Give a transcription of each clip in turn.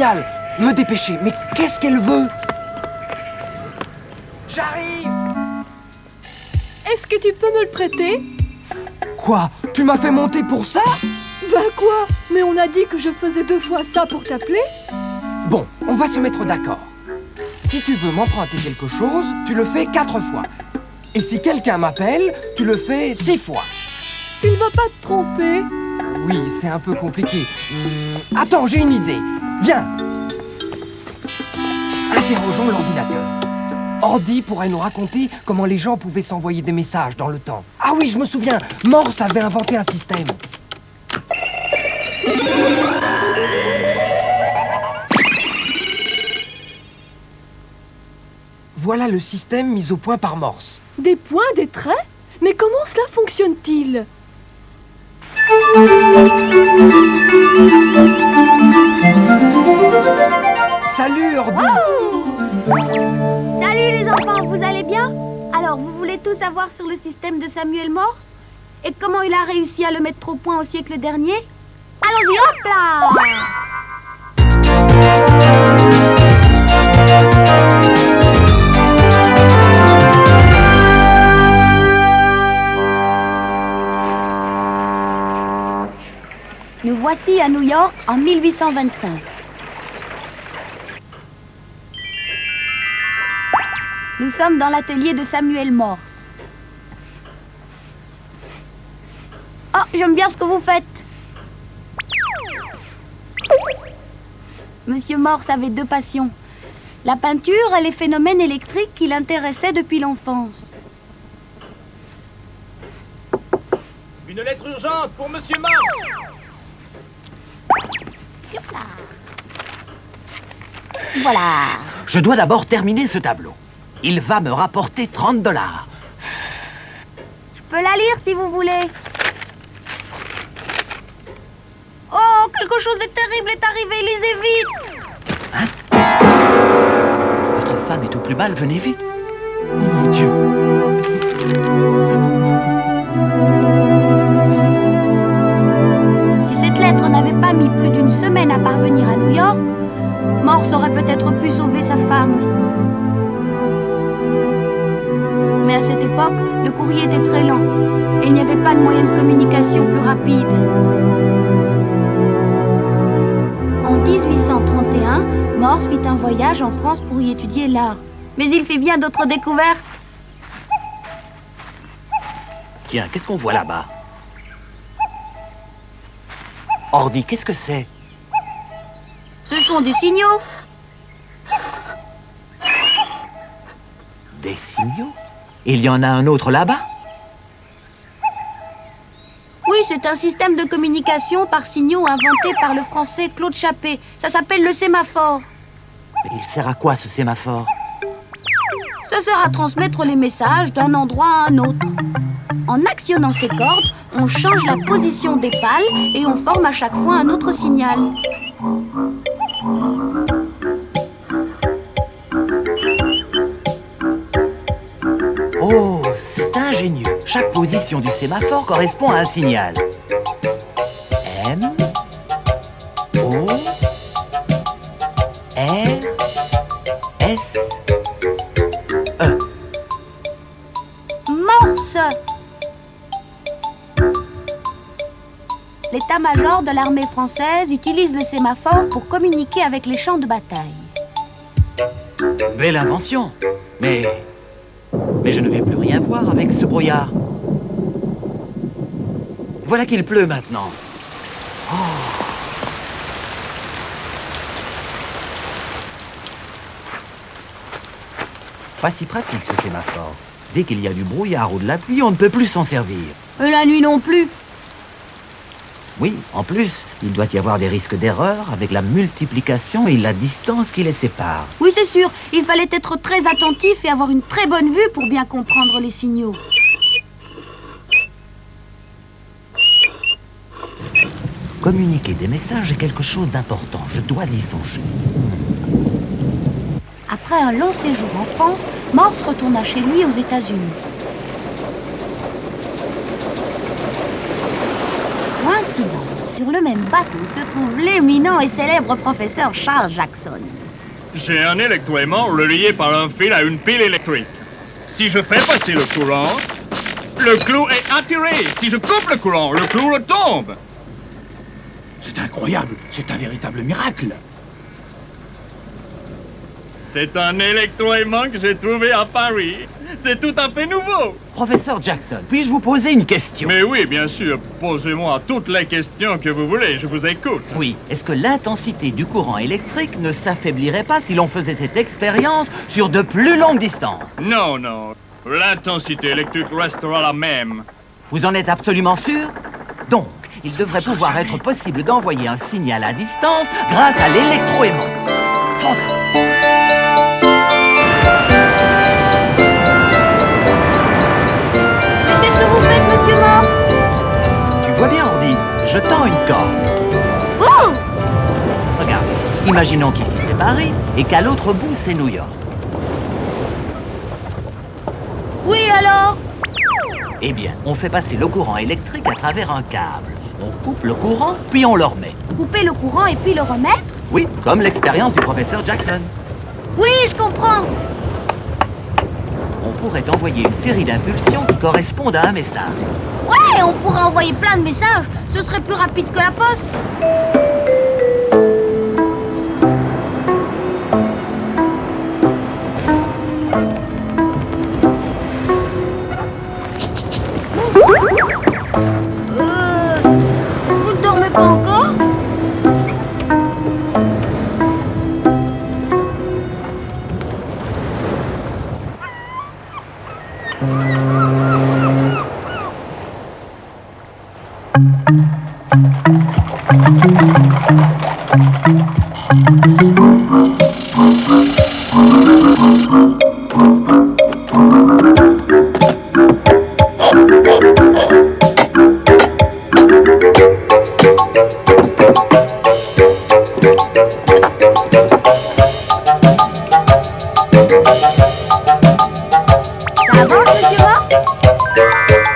Génial! Me dépêcher, mais qu'est-ce qu'elle veut? J'arrive! Est-ce que tu peux me le prêter? Quoi? Tu m'as fait monter pour ça? Bah quoi? Mais on a dit que je faisais 2 fois ça pour t'appeler. Bon, on va se mettre d'accord. Si tu veux m'emprunter quelque chose, tu le fais 4 fois. Et si quelqu'un m'appelle, tu le fais 6 fois. Tu ne vas pas te tromper? Oui, c'est un peu compliqué. Attends, j'ai une idée. Viens. Interrogeons l'ordinateur. Ordi pourrait nous raconter comment les gens pouvaient s'envoyer des messages dans le temps. Ah oui, je me souviens, Morse avait inventé un système. Voilà le système mis au point par Morse. Des points, des traits? Mais comment cela fonctionne-t-il? Salut, Ordi! Salut les enfants, vous allez bien? Alors, vous voulez tout savoir sur le système de Samuel Morse? Et comment il a réussi à le mettre au point au siècle dernier? Allons-y, hop là! Nous voici à New York en 1825. Nous sommes dans l'atelier de Samuel Morse. Oh, j'aime bien ce que vous faites. Monsieur Morse avait 2 passions. La peinture et les phénomènes électriques qui l'intéressaient depuis l'enfance. Une lettre urgente pour Monsieur Morse. Voilà. Je dois d'abord terminer ce tableau. Il va me rapporter 30 $. Je peux la lire si vous voulez. Oh, quelque chose de terrible est arrivé, lisez vite. Hein? Votre femme est au plus mal, venez vite. Oh mon Dieu. Si cette lettre n'avait pas mis plus d'une semaine à parvenir à New York, Morse aurait peut-être pu sauver sa femme. Mais à cette époque, le courrier était très lent et il n'y avait pas de moyen de communication plus rapide. En 1831, Morse fit un voyage en France pour y étudier l'art. Mais il fit bien d'autres découvertes. Tiens, qu'est-ce qu'on voit là-bas? Ordi, qu'est-ce que c'est? Ce sont des signaux. Des signaux? Il y en a un autre là-bas? Oui, c'est un système de communication par signaux inventé par le français Claude Chappé. Ça s'appelle le sémaphore. Mais il sert à quoi ce sémaphore? Ça sert à transmettre les messages d'un endroit à un autre. En actionnant ces cordes, on change la position des pales et on forme à chaque fois un autre signal. Oh, c'est ingénieux. Chaque position du sémaphore correspond à un signal. M, O, R, S, E. Morse! L'état-major de l'armée française utilise le sémaphore pour communiquer avec les champs de bataille. Belle invention. Mais je ne vais plus rien voir avec ce brouillard. Voilà qu'il pleut maintenant. Oh. Pas si pratique ce sémaphore. Dès qu'il y a du brouillard ou de la pluie, on ne peut plus s'en servir. Et la nuit non plus. Oui, en plus, il doit y avoir des risques d'erreur avec la multiplication et la distance qui les sépare. Oui, c'est sûr. Il fallait être très attentif et avoir une très bonne vue pour bien comprendre les signaux. Communiquer des messages est quelque chose d'important. Je dois y songer. Après un long séjour en France, Morse retourna chez lui aux États-Unis. Coïncidence, sur le même bateau se trouve l'éminent et célèbre professeur Charles Jackson. J'ai un électroaimant relié par un fil à une pile électrique. Si je fais passer le courant, le clou est attiré. Si je coupe le courant, le clou retombe. C'est incroyable, c'est un véritable miracle. C'est un électroaimant que j'ai trouvé à Paris. C'est tout à fait nouveau. Professeur Jackson, puis-je vous poser une question? Mais oui, bien sûr. Posez-moi toutes les questions que vous voulez. Je vous écoute. Oui, est-ce que l'intensité du courant électrique ne s'affaiblirait pas si l'on faisait cette expérience sur de plus longues distances? Non, non. L'intensité électrique restera la même. Vous en êtes absolument sûr? Donc, il devrait pouvoir être possible d'envoyer un signal à distance grâce à l'électroaimant. Fantastique! Mais qu'est-ce que vous faites, monsieur Morse? Tu vois bien, Ordi, je tends une corde. Oh! Regarde, imaginons qu'ici c'est Paris et qu'à l'autre bout c'est New York. Oui, alors? Eh bien, on fait passer le courant électrique à travers un câble. On coupe le courant, puis on le remet. Couper le courant et puis le remettre? Oui, comme l'expérience du professeur Jackson. Oui, je comprends. On pourrait envoyer une série d'impulsions qui correspondent à un message. Ouais, on pourrait envoyer plein de messages. Ce serait plus rapide que la poste. Vous ne dormez pas encore? Ça avance, monsieur Morse?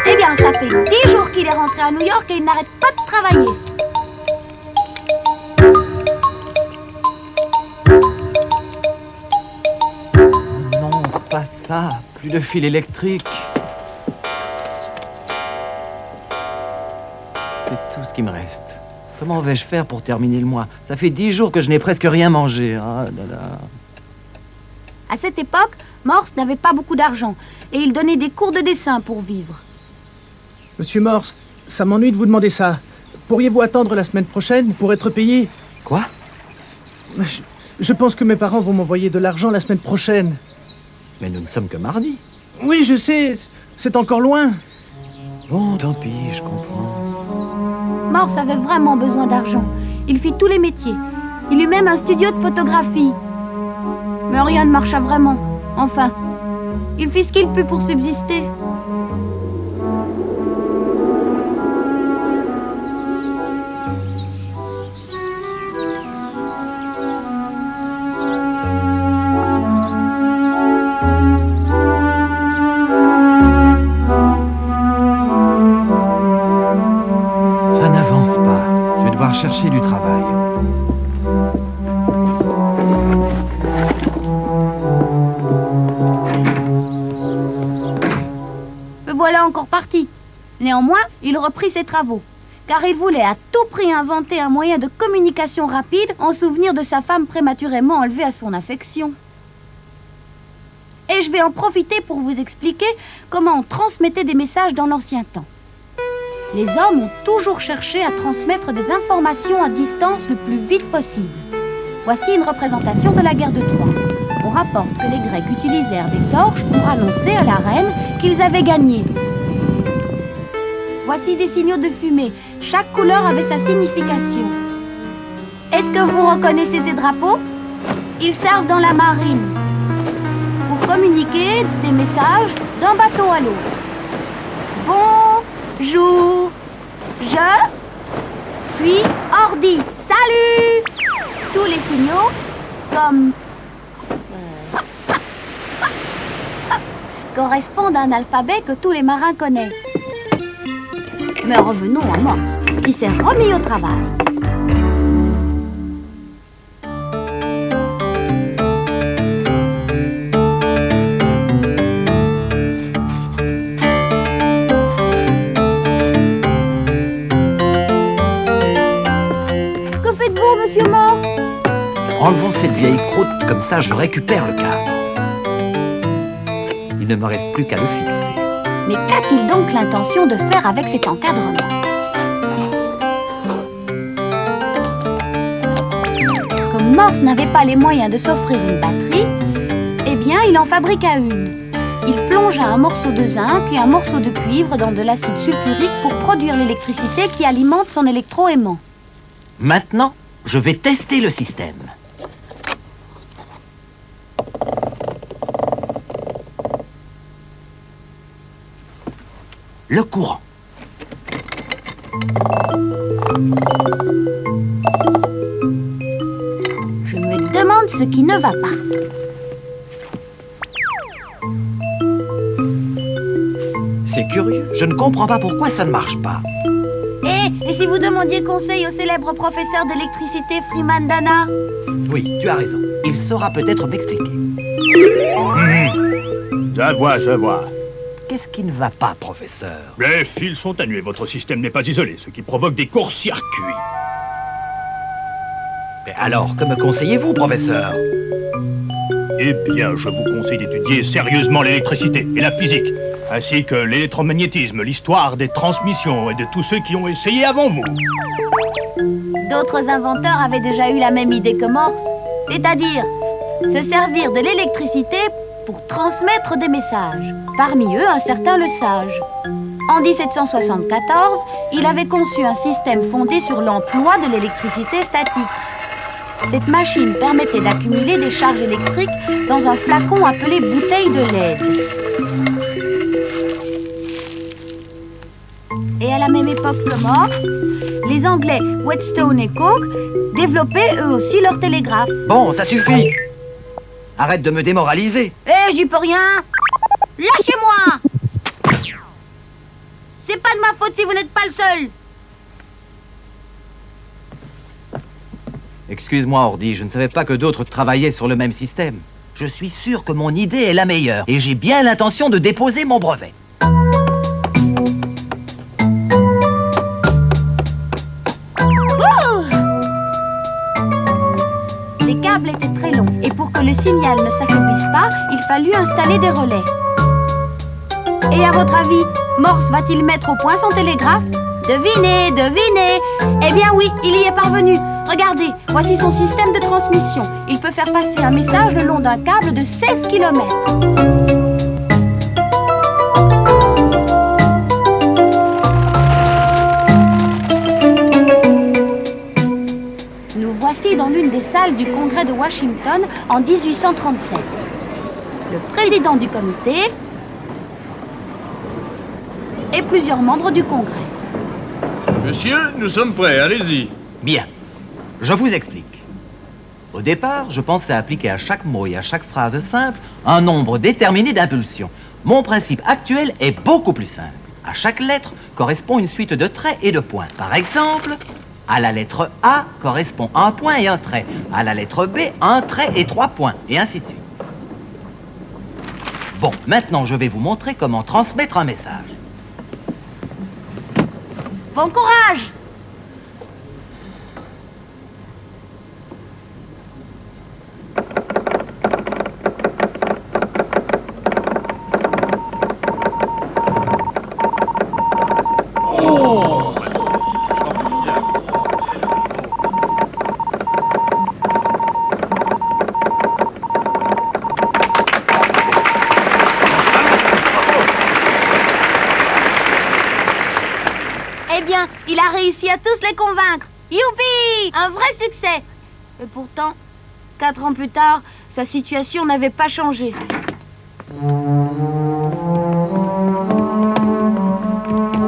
Eh bien, ça fait 10 jours qu'il est rentré à New York et il n'arrête pas de travailler. Non, pas ça. Plus de fil électrique. C'est tout ce qui me reste. Comment vais-je faire pour terminer le mois? Ça fait 10 jours que je n'ai presque rien mangé. Ah là là. À cette époque, Morse n'avait pas beaucoup d'argent et il donnait des cours de dessin pour vivre. Monsieur Morse, ça m'ennuie de vous demander ça. Pourriez-vous attendre la semaine prochaine pour être payé? Quoi? Je pense que mes parents vont m'envoyer de l'argent la semaine prochaine. Mais nous ne sommes que mardi. Oui, je sais, c'est encore loin. Bon, tant pis, je comprends. Morse avait vraiment besoin d'argent. Il fit tous les métiers. Il eut même un studio de photographie. Mais rien ne marcha vraiment. Enfin, il fit ce qu'il put pour subsister. Ça n'avance pas. Je vais devoir chercher du travail. Le voilà encore parti. Néanmoins, il reprit ses travaux, car il voulait à tout prix inventer un moyen de communication rapide en souvenir de sa femme prématurément enlevée à son affection. Et je vais en profiter pour vous expliquer comment on transmettait des messages dans l'ancien temps. Les hommes ont toujours cherché à transmettre des informations à distance le plus vite possible. Voici une représentation de la guerre de Troie. On rapporte que les Grecs utilisèrent des torches pour annoncer à la reine qu'ils avaient gagné. Voici des signaux de fumée. Chaque couleur avait sa signification. Est-ce que vous reconnaissez ces drapeaux? Ils servent dans la marine pour communiquer des messages d'un bateau à l'autre. Bonjour, je suis Ordi. Salut! Tous les signaux, comme correspondent à un alphabet que tous les marins connaissent. Mais revenons à Morse. qui s'est remis au travail. Que faites-vous, monsieur Morse? Enlevons cette vieille croûte, comme ça je récupère le cadre. Il ne me reste plus qu'à le fixer. Mais qu'a-t-il donc l'intention de faire avec cet encadrement? Comme Morse n'avait pas les moyens de s'offrir une batterie, eh bien, il en fabriqua une. Il plongea un morceau de zinc et un morceau de cuivre dans de l'acide sulfurique pour produire l'électricité qui alimente son électroaimant. Maintenant, je vais tester le système. Le courant. Je me demande ce qui ne va pas. C'est curieux, je ne comprends pas pourquoi ça ne marche pas. Et si vous demandiez conseil au célèbre professeur d'électricité Freeman Dana? Oui, tu as raison. Il saura peut-être m'expliquer. Je vois. Qu'est-ce qui ne va pas, professeur? Les fils sont ténués, votre système n'est pas isolé, ce qui provoque des courts-circuits. Mais alors, que me conseillez-vous, professeur? Eh bien, je vous conseille d'étudier sérieusement l'électricité et la physique, ainsi que l'électromagnétisme, l'histoire des transmissions et de tous ceux qui ont essayé avant vous. D'autres inventeurs avaient déjà eu la même idée que Morse, c'est-à-dire se servir de l'électricité pour transmettre des messages. Parmi eux, un certain Le Sage. En 1774, il avait conçu un système fondé sur l'emploi de l'électricité statique. Cette machine permettait d'accumuler des charges électriques dans un flacon appelé bouteille de LED. Et à la même époque que Morse, les Anglais Whetstone et Coke développaient eux aussi leur télégraphe. Bon, ça suffit. Arrête de me démoraliser. Eh, j'y peux rien. Lâchez-moi. C'est pas de ma faute si vous n'êtes pas le seul. Excuse-moi, Ordi, je ne savais pas que d'autres travaillaient sur le même système. Je suis sûr que mon idée est la meilleure et j'ai bien l'intention de déposer mon brevet. Les câbles étaient très longs et pour que le signal ne s'affaiblisse pas, il fallut installer des relais. Et à votre avis, Morse va-t-il mettre au point son télégraphe? Devinez, devinez! Eh bien oui, il y est parvenu. Regardez, voici son système de transmission. Il peut faire passer un message le long d'un câble de 16 km. Nous voici dans l'une des salles du Congrès de Washington en 1837. Le président du comité et plusieurs membres du Congrès. Monsieur, nous sommes prêts, allez-y. Bien. Je vous explique. Au départ, je pensais appliquer à chaque mot et à chaque phrase simple un nombre déterminé d'impulsions. Mon principe actuel est beaucoup plus simple. À chaque lettre correspond une suite de traits et de points. Par exemple, à la lettre A correspond un point et un trait. À la lettre B, un trait et 3 points, et ainsi de suite. Bon, maintenant je vais vous montrer comment transmettre un message. Bon courage! Eh bien, il a réussi à tous les convaincre. Youpi! Un vrai succès. Et pourtant, 4 ans plus tard, sa situation n'avait pas changé.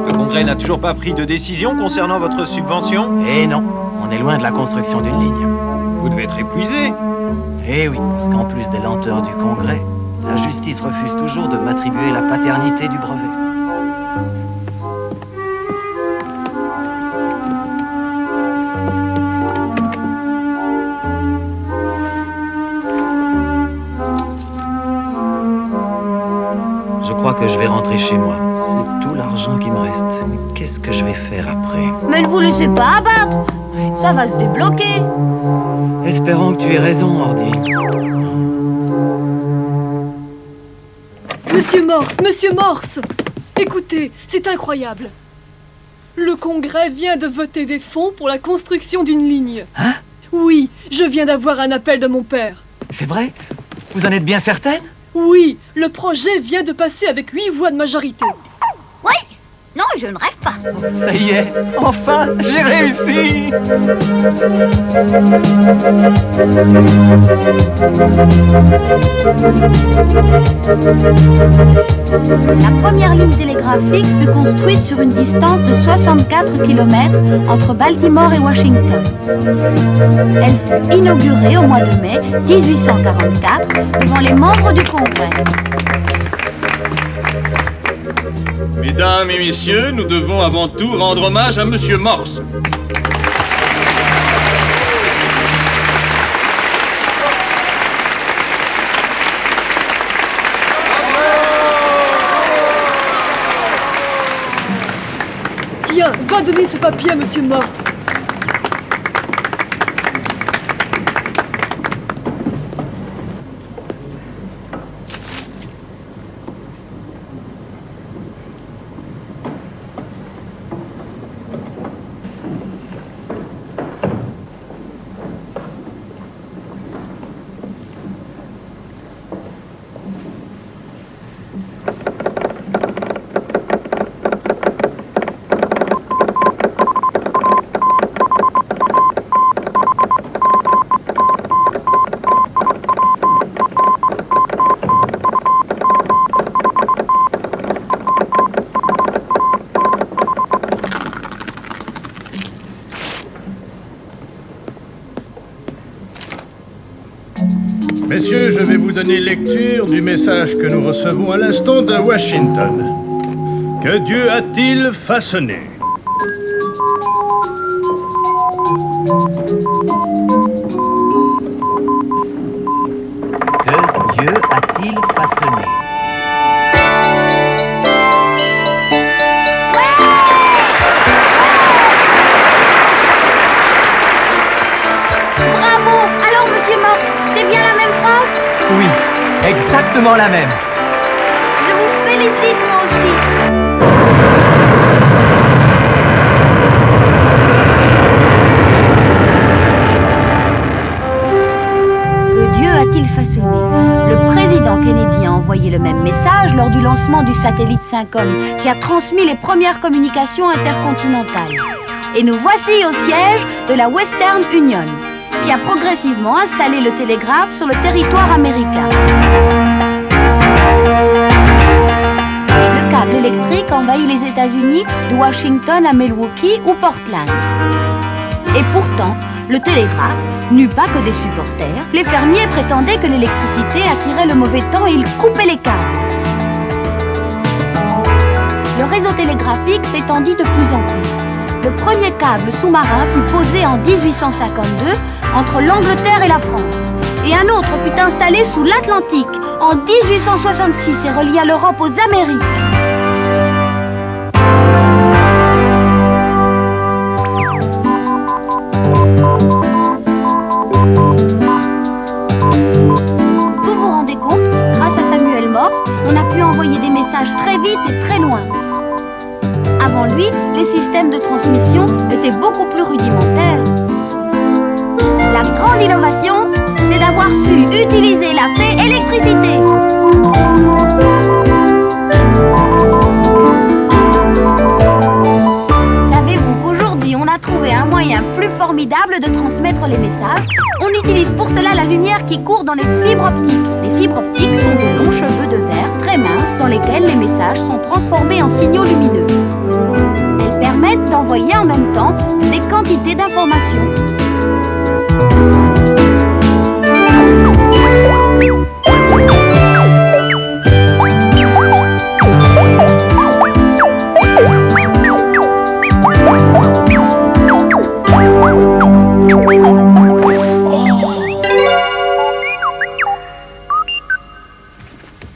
Le Congrès n'a toujours pas pris de décision concernant votre subvention? Eh non, on est loin de la construction d'une ligne. Vous devez être épuisé. Eh oui, parce qu'en plus des lenteurs du Congrès, la justice refuse toujours de m'attribuer la paternité du brevet. que je vais rentrer chez moi. C'est tout l'argent qui me reste. Mais qu'est-ce que je vais faire après? Mais ne vous laissez pas abattre. Ça va se débloquer. Espérons que tu aies raison, Ordi. Monsieur Morse, écoutez, c'est incroyable. Le Congrès vient de voter des fonds pour la construction d'une ligne. Hein? Oui, je viens d'avoir un appel de mon père. C'est vrai? Vous en êtes bien certaine? Oui, le projet vient de passer avec 8 voix de majorité. Oui. Non, je ne rêve pas. Ça y est, enfin, j'ai réussi! La première ligne télégraphique fut construite sur une distance de 64 km entre Baltimore et Washington. Elle fut inaugurée au mois de mai 1844 devant les membres du Congrès. Mesdames et messieurs, nous devons avant tout rendre hommage à Monsieur Morse. Tiens, va donner ce papier à Monsieur Morse. Messieurs, je vais vous donner lecture du message que nous recevons à l'instant de Washington. Que Dieu a-t-il façonné? Que Dieu a-t-il façonné? Bravo! Alors, Monsieur Morse, c'est bien la même phrase? Oui, exactement la même. Je vous félicite, moi aussi. Que Dieu a-t-il façonné? Le président Kennedy a envoyé le même message lors du lancement du satellite Syncom, qui a transmis les premières communications intercontinentales. Et nous voici au siège de la Western Union, qui a progressivement installé le télégraphe sur le territoire américain. Le câble électrique envahit les États-Unis de Washington à Milwaukee ou Portland. Et pourtant, le télégraphe n'eut pas que des supporters. Les fermiers prétendaient que l'électricité attirait le mauvais temps et ils coupaient les câbles. Le réseau télégraphique s'étendit de plus en plus. Le premier câble sous-marin fut posé en 1852 entre l'Angleterre et la France. Et un autre fut installé sous l'Atlantique en 1866 et relia l'Europe aux Amériques. Vous vous rendez compte, grâce à Samuel Morse, on a pu envoyer des messages très vite et très loin. Avant lui, les systèmes de transmission étaient beaucoup plus rudimentaires. La grande innovation, c'est d'avoir su utiliser la fée électricité. Savez-vous qu'aujourd'hui, on a trouvé un moyen plus formidable de transmettre les messages? On utilise pour cela la lumière qui court dans les fibres optiques. Les fibres optiques sont de longs cheveux de verre très minces dans lesquels les messages sont transformés en signaux lumineux. Elles permettent d'envoyer en même temps des quantités d'informations.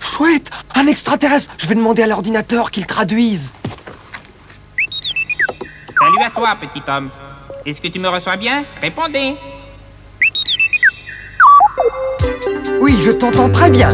Chouette, un extraterrestre! Mince, je vais demander à l'ordinateur qu'il traduise. Salut à toi, petit homme. Est-ce que tu me reçois bien? Répondez. Oui, je t'entends très bien.